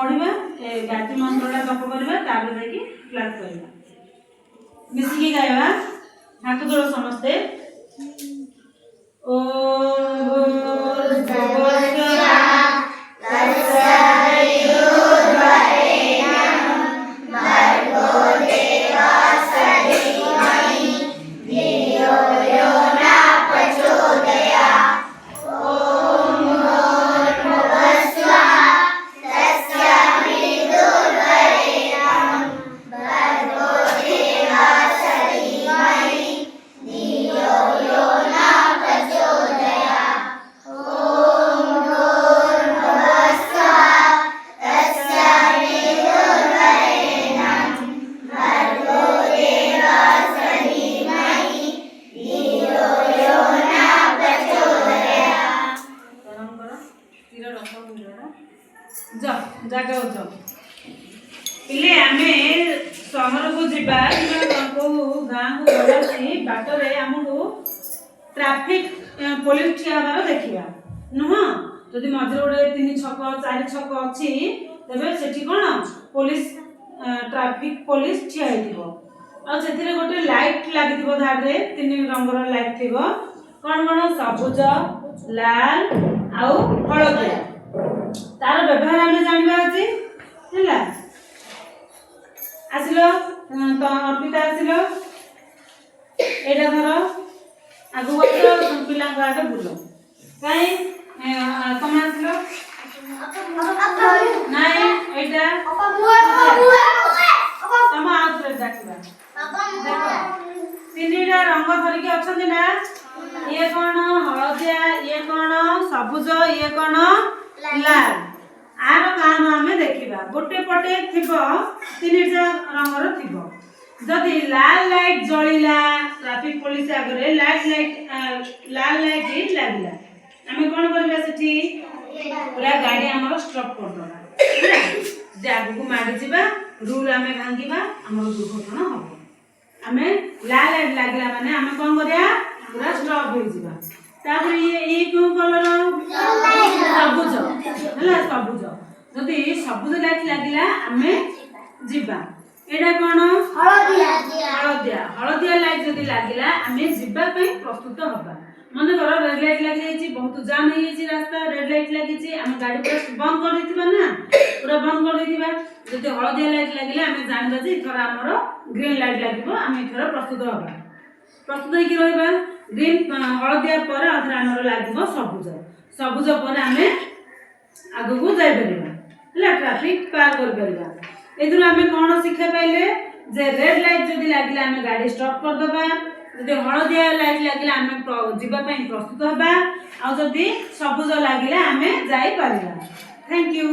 पढ़िबा ए गायत्री मंत्रटा जप करबा ताबे देखि क्लास करबा मिसिकी गायबा हाथ जोड़ समस्ते ओम भूर्भुवस्सुवः तत्सवितुर्वरेण्यं भर्गो देवस्य धीमहि धियो यो न प्रचोदयात् ओम भूर्भुवस्सुवः तत्सवितुर्वरेण्यं भर्गो देवस्य धीमहि धियो यो न प्रचोदयात् ओम भूर्भुवस्सुवः तत्सवितुर्वरेण्यं भर्गो देवस्य धीमहि धियो यो न प्रचोदयात् गरम करो तीर रख जा जागा जा पिले आमे सहर को जिबा को गाँ को गलासी बाटरे हमको ट्रैफिक पुलिस ठिया बार देखिबा नुह जदि मझे गोटे 3 छक 4 छक अछि तबे सेठी कोन पुलिस ट्रैफिक पुलिस ठिया हेतिबो आ सेथिरे गोटे लाइट लागिथिबो धार रे 3 रंगर लाइट थिबो कोन कोन सबुज लाल आउ हळदिया तार व्यवहार हमें जानबा अछि हैला आसिलो तो अर्पिता आसिलो एटा धर आगु बच्चो पिला को आगे बुलो काई तुम आसिलो नाही एटा तुम आउथरे डाकिबा देखो तीनटा रंग धरिके अछंती ना ये कोन हळदिया ये कोन सबुज ये कोन लाल आर काम हमें देखिबा गोटे पटे थिबो तीनटा रंगर थिबो जदि लाल लाइट जळिला ट्रैफिक पुलिस आगरे लाल लाइट ही लागिला हमें कोन करबा सेठी पूरा गाड़ी हमर स्टॉप कर दबा जे आगु को माडी जिबा रूल हमें भांगीबा हमर दुर्घटना होबो हमें लाल लाइट लागिला माने हमें कोन करिया पूरा स्टॉप हो जिबा तापर ये क्यों कलर सबुज हला सबुज जदि सबुज लाइट लागिला हमें जिबा एडा कोन हळदिया लाइट जदि लागिला हमें जिबा पई प्रस्तुत होबा मन कर रेड लाइट लागि जाईची बहुत जाम हो जाईची रास्ता रेड लाइट लागिची हम गाड़ी पूरा बंद कर देथिबा ना पूरा बंद कर देथिबा जदि हळदिया लाइट लागिला हमें जानबा जे इथरा हमरो ग्रीन लाइट लागिबो हम इथरा प्रस्तुत होबा प्रस्तुत होई कि रहबा ग्रीन हळदिया पर अथरा हमरो लागिबो सबुज सबुज पर हमें आगु को जाय परिबा हला ट्रैफिक पार कर परिबा एथुर हमें कोन शिक्षा पाइले जे रेड लाइट जदि लागिला हमें गाड़ी स्टॉप कर दबा जदि हळदिया लाइट लागिला हमें जिबा पई प्रस्तुत होबा आ जदि सबुज लागिला हमें जाई परिबा थैंक यू।